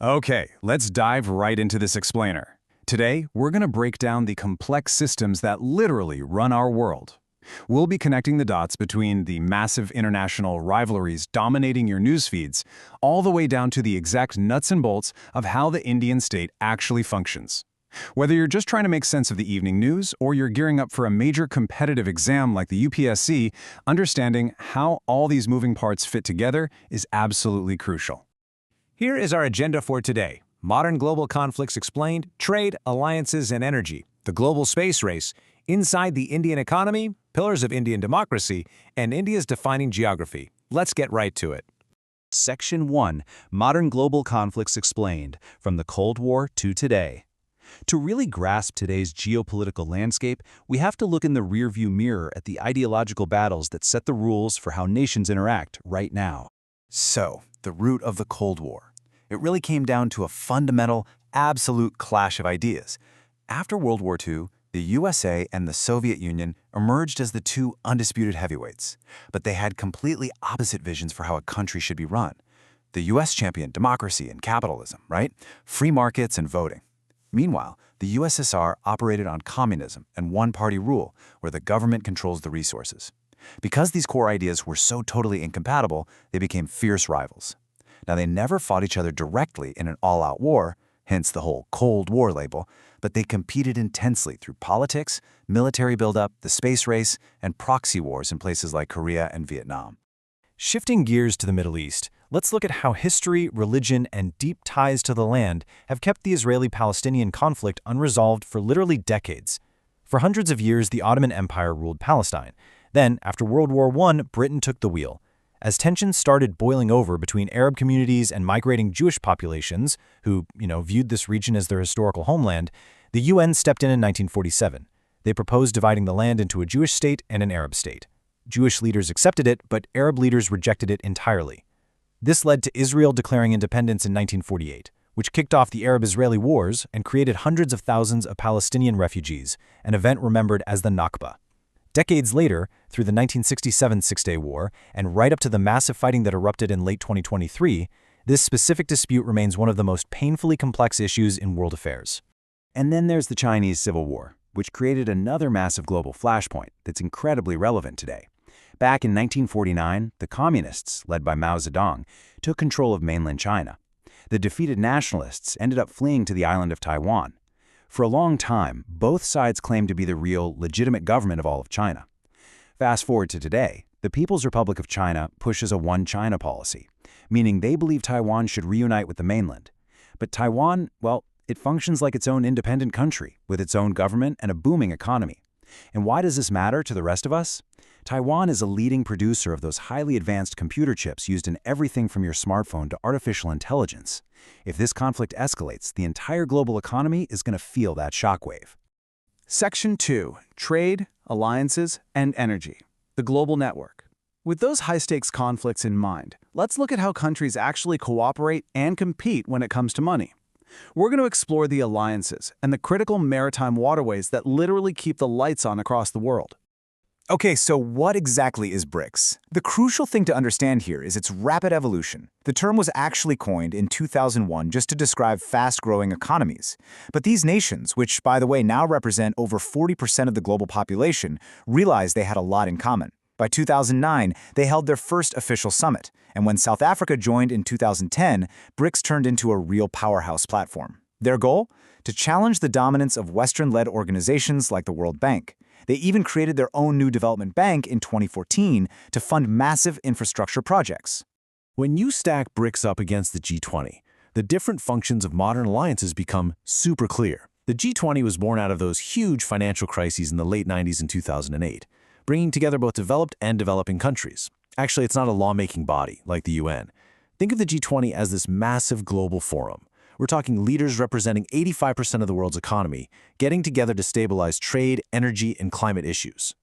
Okay, let's dive right into this explainer. Today, we're going to break down the complex systems that literally run our world. We'll be connecting the dots between the massive international rivalries dominating your news feeds, all the way down to the exact nuts and bolts of how the Indian state actually functions. Whether you're just trying to make sense of the evening news or you're gearing up for a major competitive exam like the UPSC, understanding how all these moving parts fit together is absolutely crucial. Here is our agenda for today. Modern global conflicts explained, trade, alliances, and energy, the global space race, inside the Indian economy, pillars of Indian democracy, and India's defining geography. Let's get right to it. Section 1. Modern Global Conflicts Explained, from the Cold War to today. To really grasp today's geopolitical landscape, we have to look in the rearview mirror at the ideological battles that set the rules for how nations interact right now. So, the root of the Cold War. It really came down to a fundamental, absolute clash of ideas. After World War II, the USA and the Soviet Union emerged as the two undisputed heavyweights, but they had completely opposite visions for how a country should be run. The US championed democracy and capitalism, right? Free markets and voting. Meanwhile, the USSR operated on communism and one-party rule, where the government controls the resources. Because these core ideas were so totally incompatible, they became fierce rivals. Now, they never fought each other directly in an all-out war, hence the whole Cold War label, but they competed intensely through politics, military buildup, the space race, and proxy wars in places like Korea and Vietnam. Shifting gears to the Middle East, let's look at how history, religion, and deep ties to the land have kept the Israeli-Palestinian conflict unresolved for literally decades. For hundreds of years, the Ottoman Empire ruled Palestine. Then, after World War I, Britain took the wheel. As tensions started boiling over between Arab communities and migrating Jewish populations, who, viewed this region as their historical homeland, the UN stepped in 1947. They proposed dividing the land into a Jewish state and an Arab state. Jewish leaders accepted it, but Arab leaders rejected it entirely. This led to Israel declaring independence in 1948, which kicked off the Arab-Israeli wars and created hundreds of thousands of Palestinian refugees, an event remembered as the Nakba. Decades later, through the 1967 Six-Day War, and right up to the massive fighting that erupted in late 2023, this specific dispute remains one of the most painfully complex issues in world affairs. And then there's the Chinese Civil War, which created another massive global flashpoint that's incredibly relevant today. Back in 1949, the Communists, led by Mao Zedong, took control of mainland China. The defeated nationalists ended up fleeing to the island of Taiwan. For a long time, both sides claimed to be the real, legitimate government of all of China. Fast forward to today, the People's Republic of China pushes a one-China policy, meaning they believe Taiwan should reunite with the mainland. But Taiwan, well, it functions like its own independent country, with its own government and a booming economy. And why does this matter to the rest of us? Taiwan is a leading producer of those highly advanced computer chips used in everything from your smartphone to artificial intelligence. If this conflict escalates, the entire global economy is going to feel that shockwave. Section 2. Trade, Alliances, and Energy. The Global Network. With those high-stakes conflicts in mind, let's look at how countries actually cooperate and compete when it comes to money. We're going to explore the alliances and the critical maritime waterways that literally keep the lights on across the world. Okay, so what exactly is BRICS? The crucial thing to understand here is its rapid evolution. The term was actually coined in 2001 just to describe fast-growing economies. But these nations, which, by the way, now represent over 40% of the global population, realized they had a lot in common. By 2009, they held their first official summit, and when South Africa joined in 2010, BRICS turned into a real powerhouse platform. Their goal? To challenge the dominance of Western-led organizations like the World Bank. They even created their own new development bank in 2014 to fund massive infrastructure projects. When you stack BRICS up against the G20, the different functions of modern alliances become super clear. The G20 was born out of those huge financial crises in the late 90s and 2008, bringing together both developed and developing countries. Actually, it's not a lawmaking body like the UN. Think of the G20 as this massive global forum. We're talking leaders representing 85% of the world's economy, getting together to stabilize trade, energy, and climate issues.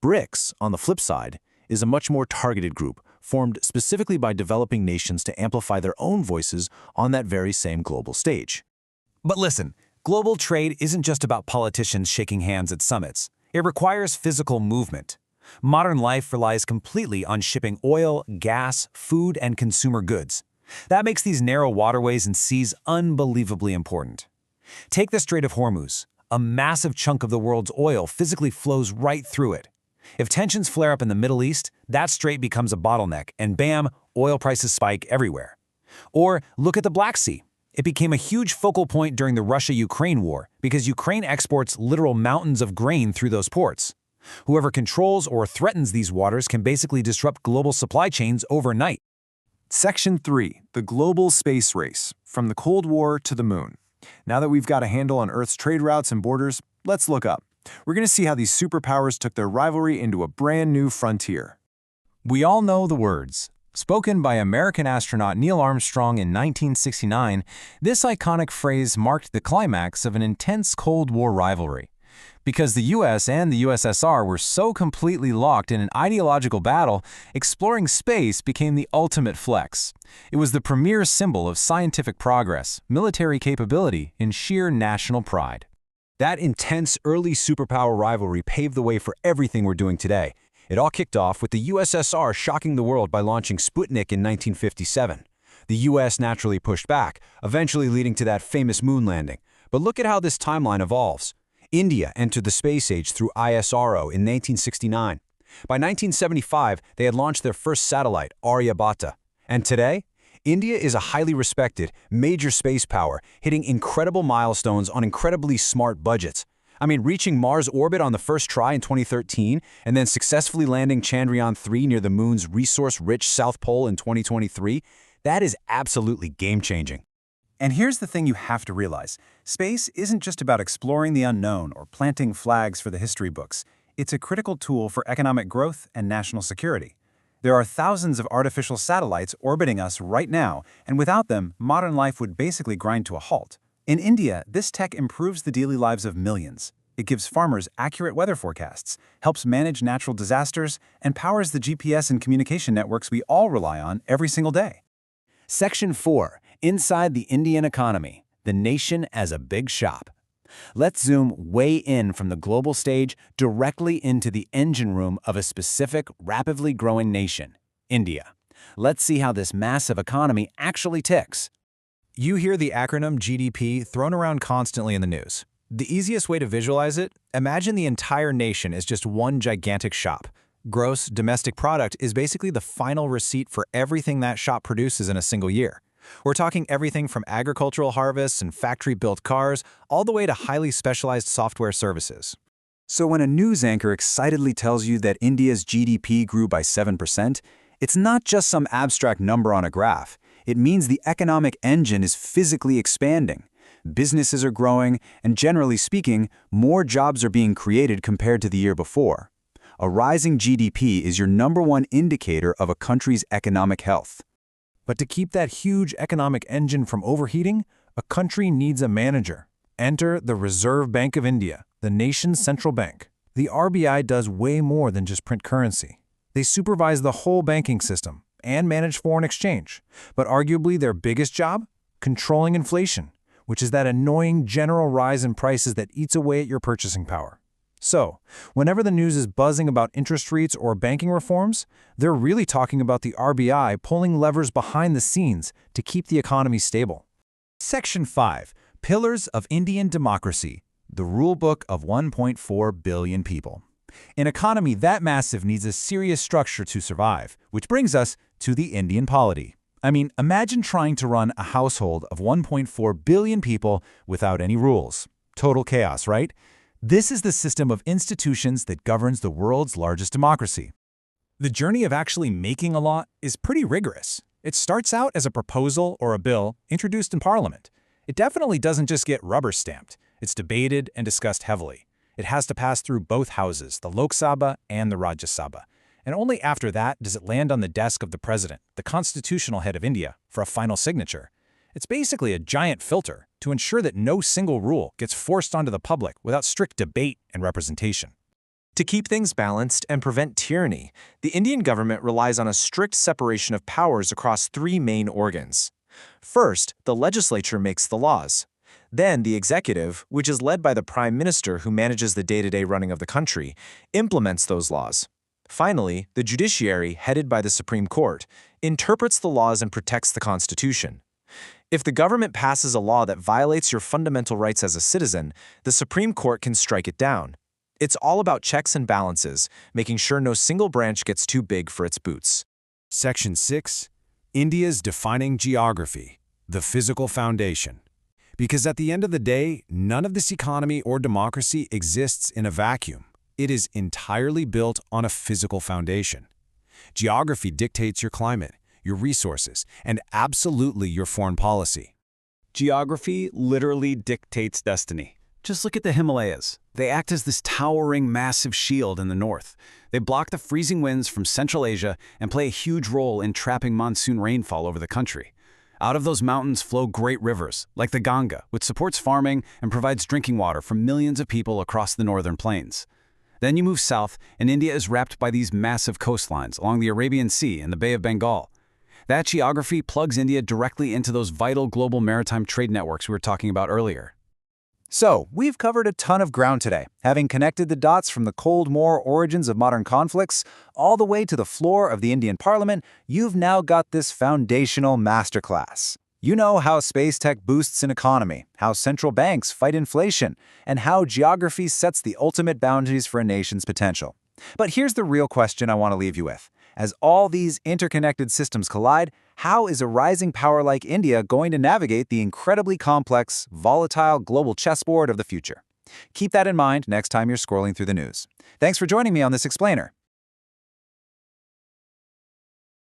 BRICS, on the flip side, is a much more targeted group, formed specifically by developing nations to amplify their own voices on that very same global stage. But listen, global trade isn't just about politicians shaking hands at summits. It requires physical movement. Modern life relies completely on shipping oil, gas, food, and consumer goods. That makes these narrow waterways and seas unbelievably important. Take the Strait of Hormuz. A massive chunk of the world's oil physically flows right through it. If tensions flare up in the Middle East, that strait becomes a bottleneck, and bam, oil prices spike everywhere. Or look at the Black Sea. It became a huge focal point during the Russia-Ukraine war because Ukraine exports literal mountains of grain through those ports. Whoever controls or threatens these waters can basically disrupt global supply chains overnight. Section 3. The Global Space Race, from the Cold War to the Moon. Now that we've got a handle on Earth's trade routes and borders, let's look up. We're going to see how these superpowers took their rivalry into a brand new frontier. We all know the words. Spoken by American astronaut Neil Armstrong in 1969, this iconic phrase marked the climax of an intense Cold War rivalry. Because the US and the USSR were so completely locked in an ideological battle, exploring space became the ultimate flex. It was the premier symbol of scientific progress, military capability, and sheer national pride. That intense early superpower rivalry paved the way for everything we're doing today. It all kicked off with the USSR shocking the world by launching Sputnik in 1957. The US naturally pushed back, eventually leading to that famous moon landing. But look at how this timeline evolves. India entered the space age through ISRO in 1969. By 1975, they had launched their first satellite, Aryabhata. And today, India is a highly respected, major space power, hitting incredible milestones on incredibly smart budgets. I mean, reaching Mars orbit on the first try in 2013, and then successfully landing Chandrayaan-3 near the moon's resource-rich South Pole in 2023, that is absolutely game-changing. And here's the thing you have to realize. Space isn't just about exploring the unknown or planting flags for the history books. It's a critical tool for economic growth and national security. There are thousands of artificial satellites orbiting us right now, and without them, modern life would basically grind to a halt. In India, this tech improves the daily lives of millions. It gives farmers accurate weather forecasts, helps manage natural disasters, and powers the GPS and communication networks we all rely on every single day. Section 4. Inside the Indian economy, the nation as a big shop. Let's zoom way in from the global stage directly into the engine room of a specific, rapidly growing nation, India. Let's see how this massive economy actually ticks. You hear the acronym GDP thrown around constantly in the news. The easiest way to visualize it, imagine the entire nation as just one gigantic shop. Gross domestic product is basically the final receipt for everything that shop produces in a single year. We're talking everything from agricultural harvests and factory-built cars, all the way to highly specialized software services. So when a news anchor excitedly tells you that India's GDP grew by 7%, it's not just some abstract number on a graph. It means the economic engine is physically expanding. Businesses are growing, and generally speaking, more jobs are being created compared to the year before. A rising GDP is your #1 indicator of a country's economic health. But to keep that huge economic engine from overheating, a country needs a manager. Enter the Reserve Bank of India, the nation's central bank. The RBI does way more than just print currency. They supervise the whole banking system and manage foreign exchange. But arguably their biggest job? Controlling inflation, which is that annoying general rise in prices that eats away at your purchasing power. So, whenever the news is buzzing about interest rates or banking reforms, they're really talking about the RBI pulling levers behind the scenes to keep the economy stable. Section 5. Pillars of Indian Democracy, the rulebook of 1.4 billion people. An economy that massive needs a serious structure to survive, which brings us to the Indian polity. I mean, imagine trying to run a household of 1.4 billion people without any rules. Total chaos, right? This is the system of institutions that governs the world's largest democracy. The journey of actually making a law is pretty rigorous. It starts out as a proposal or a bill introduced in Parliament. It definitely doesn't just get rubber stamped. It's debated and discussed heavily. It has to pass through both houses, the Lok Sabha and the Rajya Sabha. And only after that does it land on the desk of the president, the constitutional head of India, for a final signature. It's basically a giant filter to ensure that no single rule gets forced onto the public without strict debate and representation. To keep things balanced and prevent tyranny, the Indian government relies on a strict separation of powers across 3 main organs. First, the legislature makes the laws. Then the executive, which is led by the prime minister who manages the day-to-day running of the country, implements those laws. Finally, the judiciary, headed by the Supreme Court, interprets the laws and protects the Constitution. If the government passes a law that violates your fundamental rights as a citizen, the Supreme Court can strike it down. It's all about checks and balances, making sure no single branch gets too big for its boots. Section 6. India's defining geography, the physical foundation. Because at the end of the day, none of this economy or democracy exists in a vacuum. It is entirely built on a physical foundation. Geography dictates your climate, your resources, and absolutely your foreign policy. Geography literally dictates destiny. Just look at the Himalayas. They act as this towering, massive shield in the north. They block the freezing winds from Central Asia and play a huge role in trapping monsoon rainfall over the country. Out of those mountains flow great rivers, like the Ganga, which supports farming and provides drinking water for millions of people across the northern plains. Then you move south, and India is wrapped by these massive coastlines along the Arabian Sea and the Bay of Bengal. That geography plugs India directly into those vital global maritime trade networks we were talking about earlier. So, we've covered a ton of ground today, having connected the dots from the Cold War origins of modern conflicts all the way to the floor of the Indian Parliament. You've now got this foundational masterclass. You know how space tech boosts an economy, how central banks fight inflation, and how geography sets the ultimate boundaries for a nation's potential. But here's the real question I want to leave you with. As all these interconnected systems collide, how is a rising power like India going to navigate the incredibly complex, volatile global chessboard of the future? Keep that in mind next time you're scrolling through the news. Thanks for joining me on this explainer.